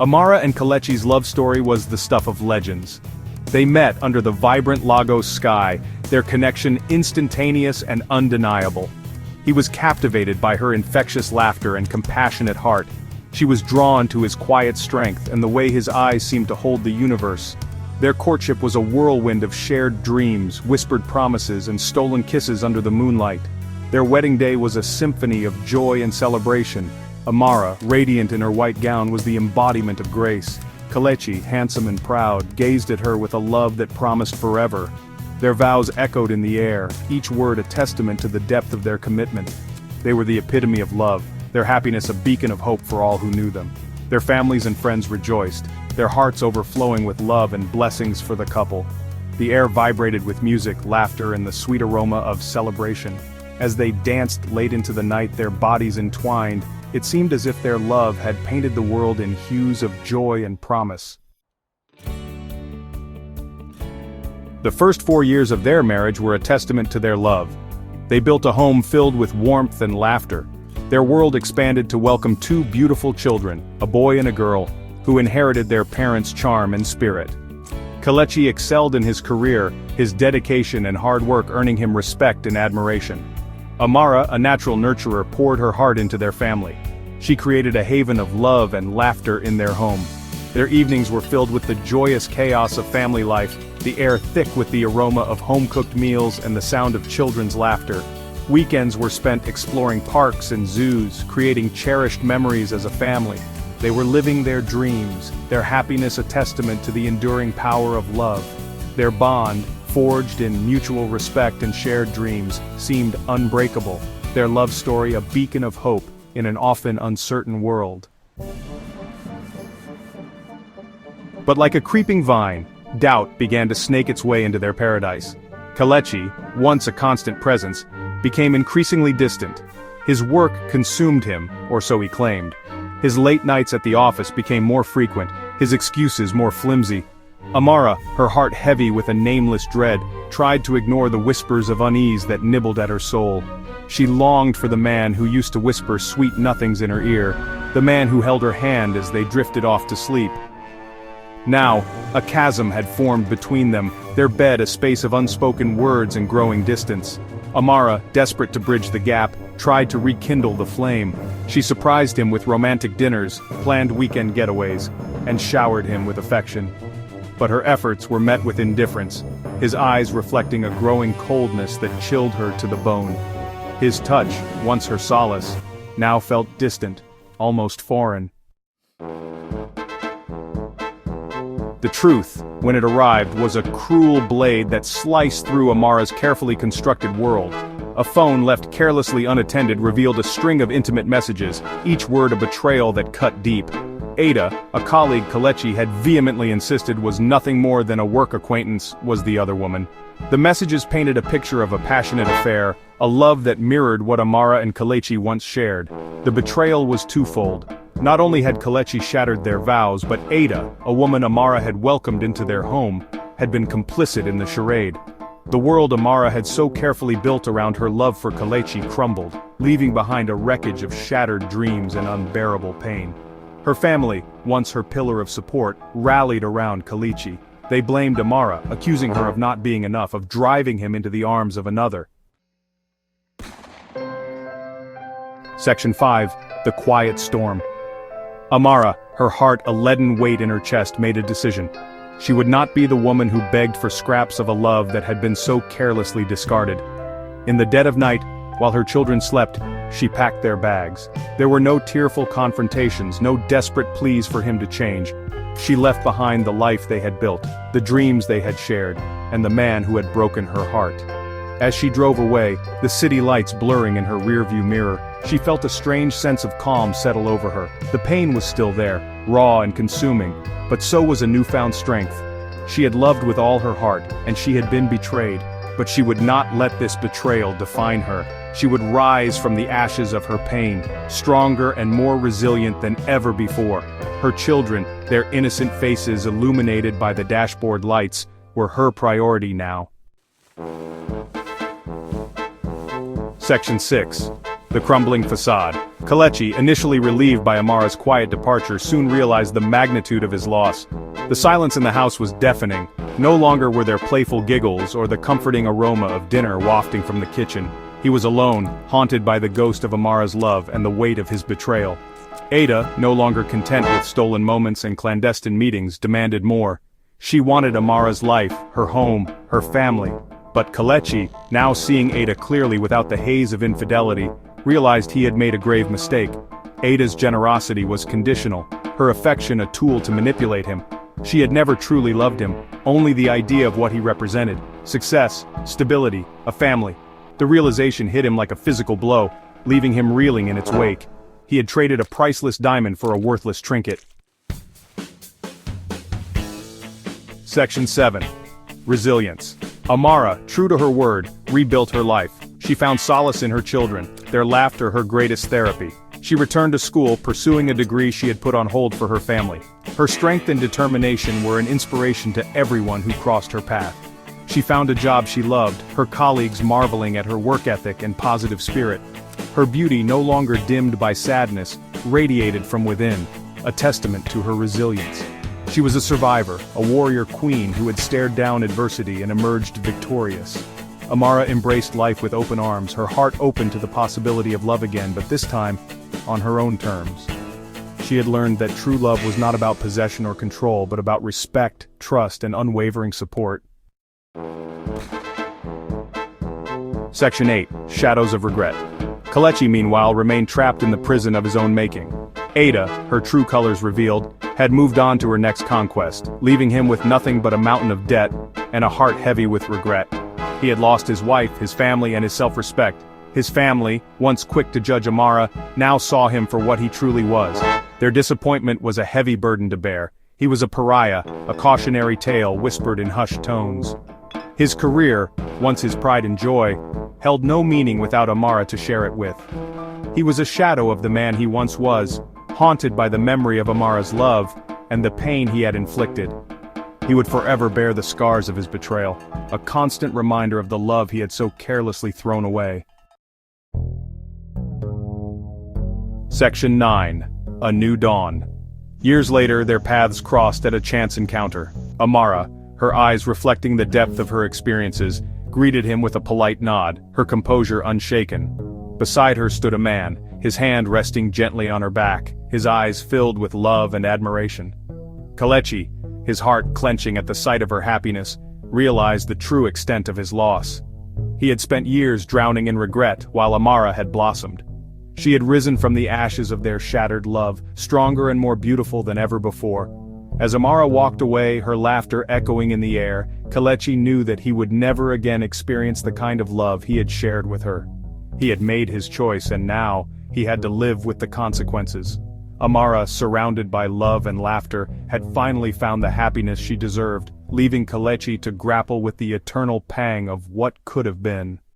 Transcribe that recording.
Amara and Kelechi's love story was the stuff of legends. They met under the vibrant Lagos sky, their connection instantaneous and undeniable. He was captivated by her infectious laughter and compassionate heart. She was drawn to his quiet strength and the way his eyes seemed to hold the universe. Their courtship was a whirlwind of shared dreams, whispered promises, and stolen kisses under the moonlight. Their wedding day was a symphony of joy and celebration. Amara, radiant in her white gown, was the embodiment of grace. Kelechi, handsome and proud, gazed at her with a love that promised forever. Their vows echoed in the air, each word a testament to the depth of their commitment. They were the epitome of love, their happiness a beacon of hope for all who knew them. Their families and friends rejoiced, their hearts overflowing with love and blessings for the couple. The air vibrated with music, laughter, and the sweet aroma of celebration. As they danced late into the night, their bodies entwined, it seemed as if their love had painted the world in hues of joy and promise. The first 4 years of their marriage were a testament to their love. They built a home filled with warmth and laughter. Their world expanded to welcome 2 beautiful children, a boy and a girl, who inherited their parents' charm and spirit. Kelechi excelled in his career, his dedication and hard work earning him respect and admiration. Amara, a natural nurturer, poured her heart into their family. She created a haven of love and laughter in their home. Their evenings were filled with the joyous chaos of family life, the air thick with the aroma of home-cooked meals and the sound of children's laughter. Weekends were spent exploring parks and zoos, creating cherished memories as a family. They were living their dreams, their happiness a testament to the enduring power of love. Their bond, forged in mutual respect and shared dreams, seemed unbreakable, their love story a beacon of hope in an often uncertain world. But like a creeping vine, doubt began to snake its way into their paradise. Kelechi, once a constant presence, became increasingly distant. His work consumed him, or so he claimed. His late nights at the office became more frequent, his excuses more flimsy. Amara, her heart heavy with a nameless dread, tried to ignore the whispers of unease that nibbled at her soul. She longed for the man who used to whisper sweet nothings in her ear, the man who held her hand as they drifted off to sleep. Now, a chasm had formed between them, their bed a space of unspoken words and growing distance. Amara, desperate to bridge the gap, tried to rekindle the flame. She surprised him with romantic dinners, planned weekend getaways, and showered him with affection. But her efforts were met with indifference, his eyes reflecting a growing coldness that chilled her to the bone. His touch, once her solace, now felt distant, almost foreign. The truth, when it arrived, was a cruel blade that sliced through Amara's carefully constructed world. A phone left carelessly unattended revealed a string of intimate messages, each word a betrayal that cut deep. Ada, a colleague Kelechi had vehemently insisted was nothing more than a work acquaintance, was the other woman. The messages painted a picture of a passionate affair, a love that mirrored what Amara and Kelechi once shared. The betrayal was twofold. Not only had Kelechi shattered their vows, but Ada, a woman Amara had welcomed into their home, had been complicit in the charade. The world Amara had so carefully built around her love for Kelechi crumbled, leaving behind a wreckage of shattered dreams and unbearable pain. Her family, once her pillar of support, rallied around Kelechi. They blamed Amara, accusing her of not being enough, of driving him into the arms of another. Section 5. The Quiet Storm. Amara, her heart a leaden weight in her chest, made a decision. She would not be the woman who begged for scraps of a love that had been so carelessly discarded. In the dead of night, while her children slept, she packed their bags. There were no tearful confrontations, no desperate pleas for him to change. She left behind the life they had built, the dreams they had shared, and the man who had broken her heart. As she drove away, the city lights blurring in her rearview mirror, she felt a strange sense of calm settle over her. The pain was still there, raw and consuming, but so was a newfound strength. She had loved with all her heart, and she had been betrayed, but she would not let this betrayal define her. She would rise from the ashes of her pain, stronger and more resilient than ever before. Her children, their innocent faces illuminated by the dashboard lights, were her priority now. Section 6. The Crumbling Facade. Kelechi, initially relieved by Amara's quiet departure, soon realized the magnitude of his loss. The silence in the house was deafening. No longer were there playful giggles or the comforting aroma of dinner wafting from the kitchen. He was alone, haunted by the ghost of Amara's love and the weight of his betrayal. Ada, no longer content with stolen moments and clandestine meetings, demanded more. She wanted Amara's life, her home, her family. But Kelechi, now seeing Ada clearly without the haze of infidelity, realized he had made a grave mistake. Ada's generosity was conditional, her affection a tool to manipulate him. She had never truly loved him, only the idea of what he represented: success, stability, a family. The realization hit him like a physical blow, leaving him reeling in its wake. He had traded a priceless diamond for a worthless trinket. Section 7. Resilience. Amara, true to her word, rebuilt her life. She found solace in her children, their laughter her greatest therapy. She returned to school, pursuing a degree she had put on hold for her family. Her strength and determination were an inspiration to everyone who crossed her path. She found a job she loved, her colleagues marveling at her work ethic and positive spirit. Her beauty, no longer dimmed by sadness, radiated from within, a testament to her resilience. She was a survivor, a warrior queen who had stared down adversity and emerged victorious. Amara embraced life with open arms, her heart open to the possibility of love again, but this time, on her own terms. She had learned that true love was not about possession or control, but about respect, trust, and unwavering support. Section 8. Shadows of Regret. Kelechi, meanwhile, remained trapped in the prison of his own making. Ada, her true colors revealed, had moved on to her next conquest, leaving him with nothing but a mountain of debt and a heart heavy with regret. He had lost his wife, his family, and his self-respect. His family, once quick to judge Amara, now saw him for what he truly was. Their disappointment was a heavy burden to bear. He was a pariah, a cautionary tale whispered in hushed tones. His career, once his pride and joy, held no meaning without Amara to share it with. He was a shadow of the man he once was, haunted by the memory of Amara's love and the pain he had inflicted. He would forever bear the scars of his betrayal, a constant reminder of the love he had so carelessly thrown away. Section 9. A New Dawn. Years later, their paths crossed at a chance encounter. Amara, her eyes reflecting the depth of her experiences, greeted him with a polite nod, her composure unshaken. Beside her stood a man, his hand resting gently on her back, his eyes filled with love and admiration. Kelechi, his heart clenching at the sight of her happiness, realized the true extent of his loss. He had spent years drowning in regret while Amara had blossomed. She had risen from the ashes of their shattered love, stronger and more beautiful than ever before. As Amara walked away, her laughter echoing in the air, Kelechi knew that he would never again experience the kind of love he had shared with her. He had made his choice, and now, he had to live with the consequences. Amara, surrounded by love and laughter, had finally found the happiness she deserved, leaving Kelechi to grapple with the eternal pang of what could have been.